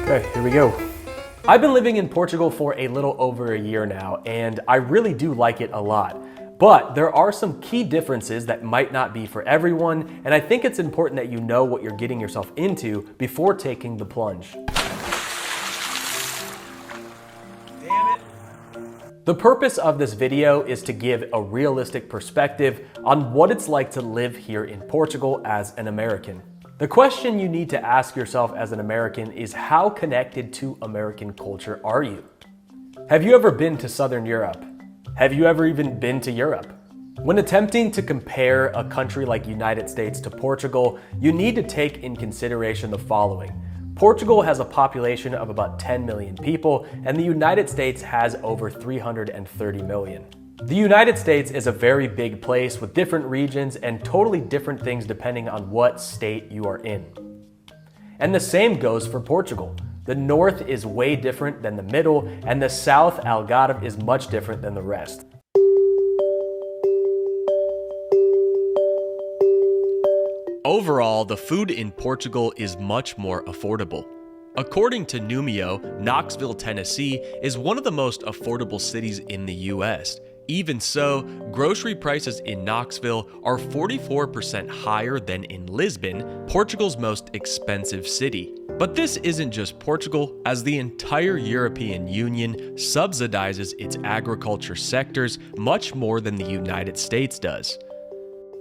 Okay, here we go. I've been living in Portugal for a little over a year now, and I really do like it a lot. But there are some key differences that might not be for everyone, and I think it's important that you know what you're getting yourself into before taking the plunge. Damn it. The purpose of this video is to give a realistic perspective on what it's like to live here in Portugal as an American. The question you need to ask yourself as an American is, how connected to American culture are you? Have you ever been to Southern Europe? Have you ever even been to Europe? When attempting to compare a country like United States to Portugal, you need to take in consideration the following. Portugal has a population of about 10 million people, and the United States has over 330 million. The United States is a very big place with different regions and totally different things depending on what state you are in. And the same goes for Portugal. The north is way different than the middle, and the south, Algarve, is much different than the rest. Overall, the food in Portugal is much more affordable. According to Numio, Knoxville, Tennessee is one of the most affordable cities in the US. Even so, grocery prices in Knoxville are 44% higher than in Lisbon, Portugal's most expensive city. But this isn't just Portugal, as the entire European Union subsidizes its agriculture sectors much more than the United States does.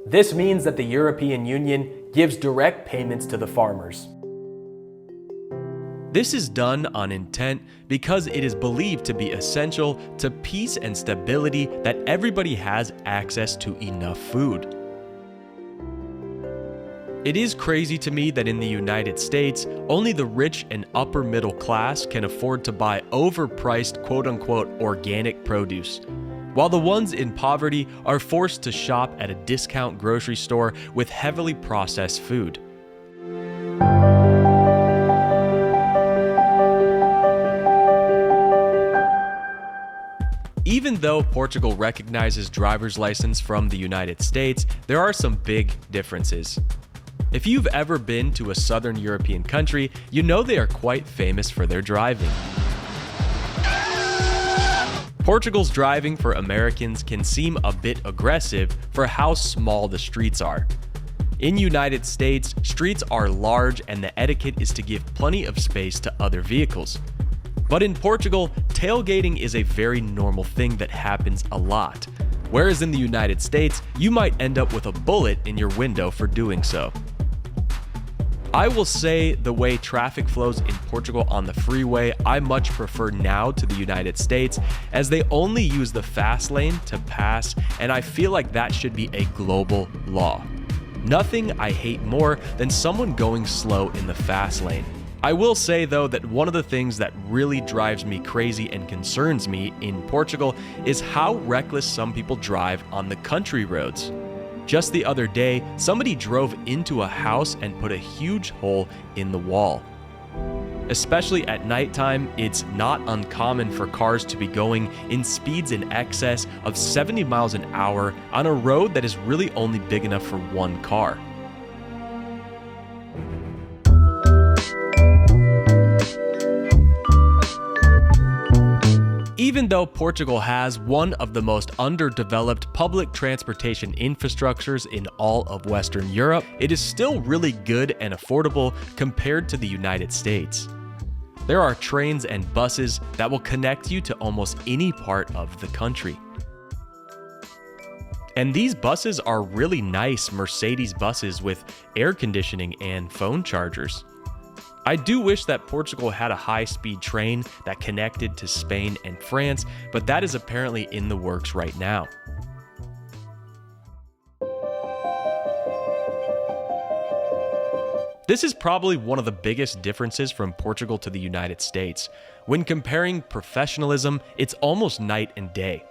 This means that the European Union gives direct payments to the farmers. This is done on intent because it is believed to be essential to peace and stability that everybody has access to enough food. It is crazy to me that in the United States, only the rich and upper middle class can afford to buy overpriced quote-unquote organic produce, while the ones in poverty are forced to shop at a discount grocery store with heavily processed food. Even though Portugal recognizes driver's license from the United States, there are some big differences. If you've ever been to a southern European country, you know they are quite famous for their driving. Portugal's driving for Americans can seem a bit aggressive for how small the streets are. In United States, streets are large and the etiquette is to give plenty of space to other vehicles. But in Portugal, tailgating is a very normal thing that happens a lot. Whereas in the United States, you might end up with a bullet in your window for doing so. I will say the way traffic flows in Portugal on the freeway, I much prefer now to the United States, as they only use the fast lane to pass, and I feel like that should be a global law. Nothing I hate more than someone going slow in the fast lane. I will say though that one of the things that really drives me crazy and concerns me in Portugal is how reckless some people drive on the country roads. Just the other day, somebody drove into a house and put a huge hole in the wall. Especially at nighttime, it's not uncommon for cars to be going in speeds in excess of 70 miles an hour on a road that is really only big enough for one car. Even though Portugal has one of the most underdeveloped public transportation infrastructures in all of Western Europe, it is still really good and affordable compared to the United States. There are trains and buses that will connect you to almost any part of the country. And these buses are really nice Mercedes buses with air conditioning and phone chargers. I do wish that Portugal had a high-speed train that connected to Spain and France, but that is apparently in the works right now. This is probably one of the biggest differences from Portugal to the United States. When comparing professionalism, it's almost night and day.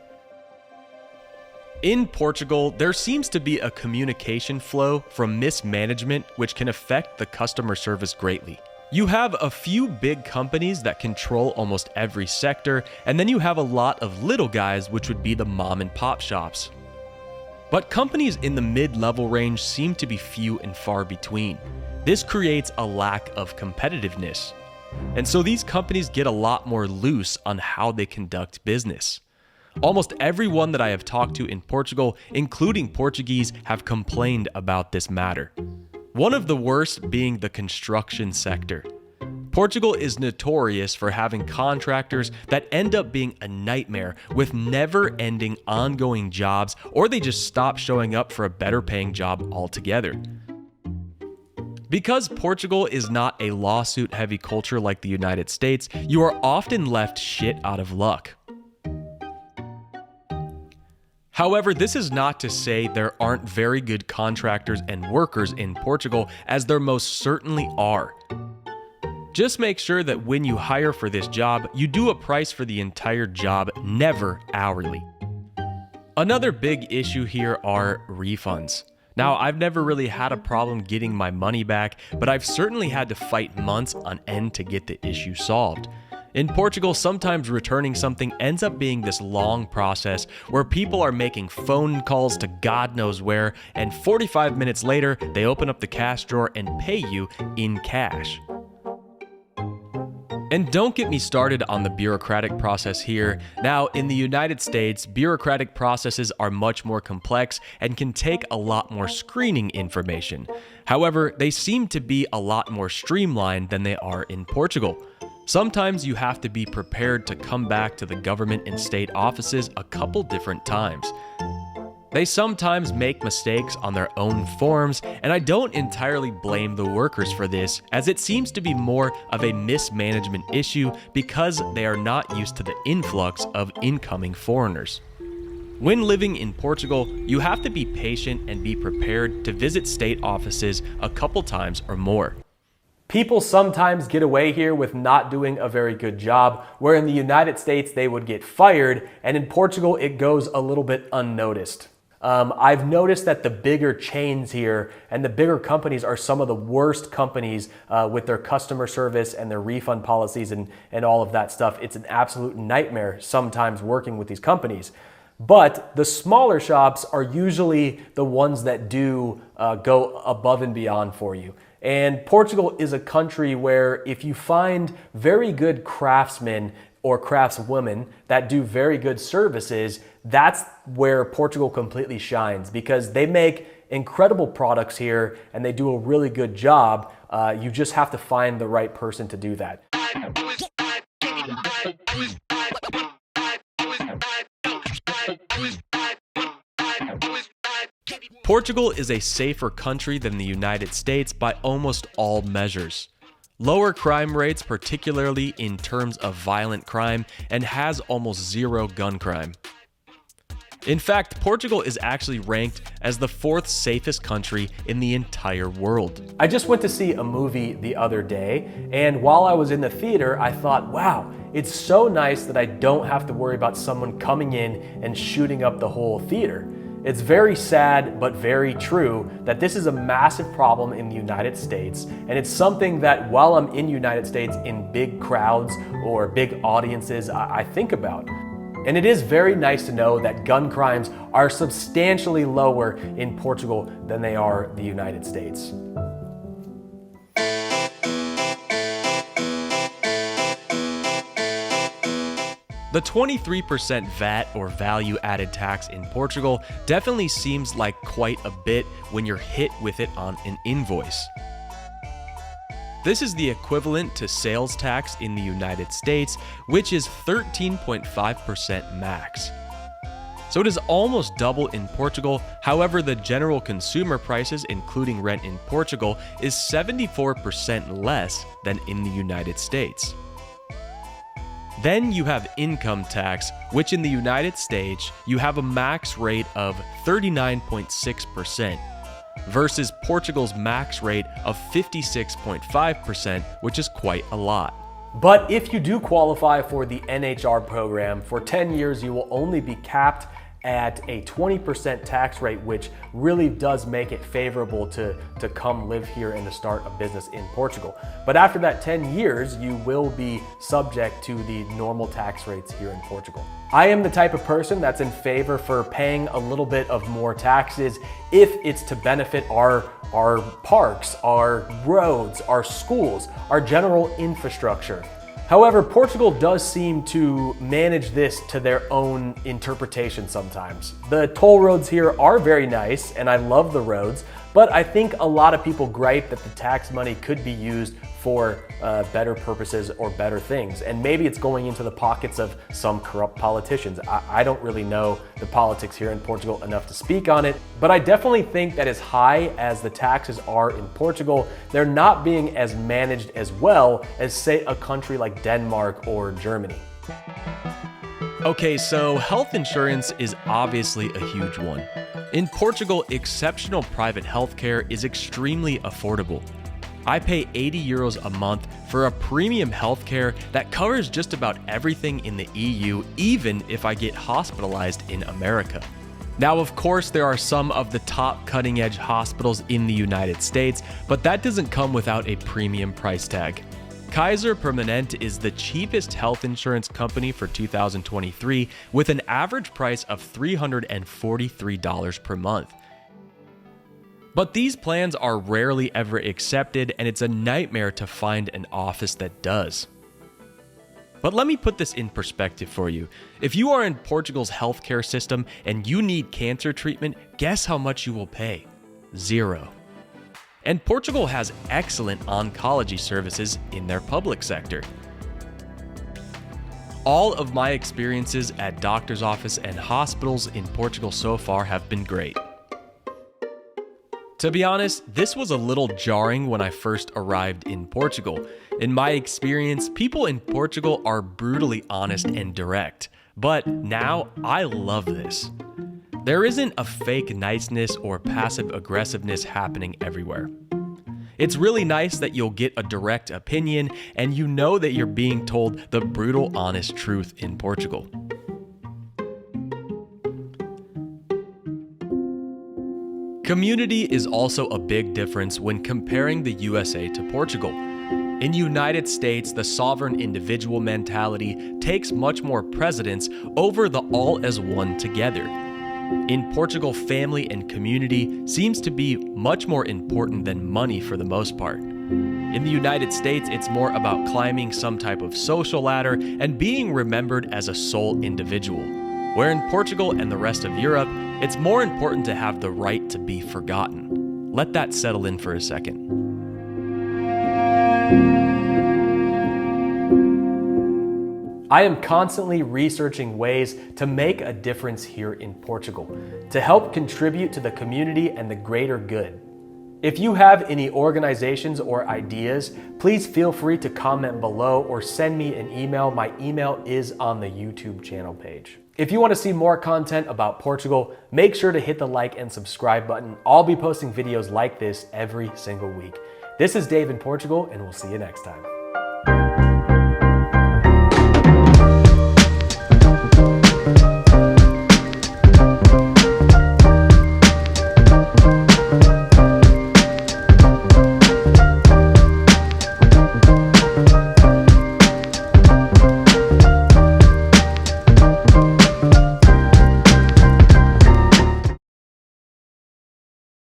In Portugal, there seems to be a communication flow from mismanagement which can affect the customer service greatly. You have a few big companies that control almost every sector, and then you have a lot of little guys, which would be the mom and pop shops. But companies in the mid-level range seem to be few and far between. This creates a lack of competitiveness. And so these companies get a lot more loose on how they conduct business. Almost everyone that I have talked to in Portugal, including Portuguese, have complained about this matter. One of the worst being the construction sector. Portugal is notorious for having contractors that end up being a nightmare with never-ending ongoing jobs, or they just stop showing up for a better-paying job altogether. Because Portugal is not a lawsuit-heavy culture like the United States, you are often left shit out of luck. However, this is not to say there aren't very good contractors and workers in Portugal, as there most certainly are. Just make sure that when you hire for this job, you do a price for the entire job, never hourly. Another big issue here are refunds. Now, I've never really had a problem getting my money back, but I've certainly had to fight months on end to get the issue solved. In Portugal, sometimes returning something ends up being this long process where people are making phone calls to God knows where, and 45 minutes later, they open up the cash drawer and pay you in cash. And don't get me started on the bureaucratic process here. Now, in the United States, bureaucratic processes are much more complex and can take a lot more screening information. However, they seem to be a lot more streamlined than they are in Portugal. Sometimes you have to be prepared to come back to the government and state offices a couple different times. They sometimes make mistakes on their own forms, and I don't entirely blame the workers for this, as it seems to be more of a mismanagement issue because they are not used to the influx of incoming foreigners. When living in Portugal, you have to be patient and be prepared to visit state offices a couple times or more. People sometimes get away here with not doing a very good job, where in the United States they would get fired, and in Portugal it goes a little bit unnoticed. I've noticed that the bigger chains here and the bigger companies are some of the worst companies with their customer service and their refund policies and all of that stuff. It's an absolute nightmare sometimes working with these companies. But the smaller shops are usually the ones that do go above and beyond for you. And Portugal is a country where if you find very good craftsmen or craftswomen that do very good services, that's where Portugal completely shines, because they make incredible products here and they do a really good job. You just have to find the right person to do that. Portugal is a safer country than the United States by almost all measures. Lower crime rates, particularly in terms of violent crime, and has almost zero gun crime. In fact, Portugal is actually ranked as the 4th safest country in the entire world. I just went to see a movie the other day, and while I was in the theater, I thought, wow, it's so nice that I don't have to worry about someone coming in and shooting up the whole theater. It's very sad, but very true, that this is a massive problem in the United States, and it's something that while I'm in the United States in big crowds or big audiences, I think about. And it is very nice to know that gun crimes are substantially lower in Portugal than they are the United States. The 23% VAT or value added tax in Portugal definitely seems like quite a bit when you're hit with it on an invoice. This is the equivalent to sales tax in the United States, which is 13.5% max. So it is almost double in Portugal. However, the general consumer prices, including rent in Portugal, is 74% less than in the United States. Then you have income tax, which in the United States, you have a max rate of 39.6% versus Portugal's max rate of 56.5%, which is quite a lot. But if you do qualify for the NHR program, for 10 years you will only be capped at a 20% tax rate, which really does make it favorable to come live here and to start a business in Portugal. But after that 10 years, you will be subject to the normal tax rates here in Portugal. I am the type of person that's in favor for paying a little bit of more taxes if it's to benefit our parks, our roads, our schools, our general infrastructure. However, Portugal does seem to manage this to their own interpretation sometimes. The toll roads here are very nice, and I love the roads, but I think a lot of people gripe that the tax money could be used for better purposes or better things. And maybe it's going into the pockets of some corrupt politicians. I don't really know the politics here in Portugal enough to speak on it, but I definitely think that as high as the taxes are in Portugal, they're not being as managed as well as, say, a country like Denmark or Germany. Okay, so health insurance is obviously a huge one. In Portugal, exceptional private healthcare is extremely affordable. I pay 80 euros a month for a premium healthcare that covers just about everything in the EU, even if I get hospitalized in America. Now, of course, there are some of the top cutting-edge hospitals in the United States, but that doesn't come without a premium price tag. Kaiser Permanente is the cheapest health insurance company for 2023, with an average price of $343 per month. But these plans are rarely ever accepted, and it's a nightmare to find an office that does. But let me put this in perspective for you. If you are in Portugal's healthcare system and you need cancer treatment, guess how much you will pay? $0. And Portugal has excellent oncology services in their public sector. All of my experiences at doctor's office and hospitals in Portugal so far have been great. To be honest, this was a little jarring when I first arrived in Portugal. In my experience, people in Portugal are brutally honest and direct. But now, I love this. There isn't a fake niceness or passive aggressiveness happening everywhere. It's really nice that you'll get a direct opinion and you know that you're being told the brutal, honest truth in Portugal. Community is also a big difference when comparing the USA to Portugal. In the United States, the sovereign individual mentality takes much more precedence over the all as one together. In Portugal, family and community seems to be much more important than money for the most part. In the United States, it's more about climbing some type of social ladder and being remembered as a sole individual. Where in Portugal and the rest of Europe, it's more important to have the right to be forgotten. Let that settle in for a second. I am constantly researching ways to make a difference here in Portugal, to help contribute to the community and the greater good. If you have any organizations or ideas, please feel free to comment below or send me an email. My email is on the YouTube channel page. If you want to see more content about Portugal, make sure to hit the like and subscribe button. I'll be posting videos like this every single week. This is Dave in Portugal, and we'll see you next time.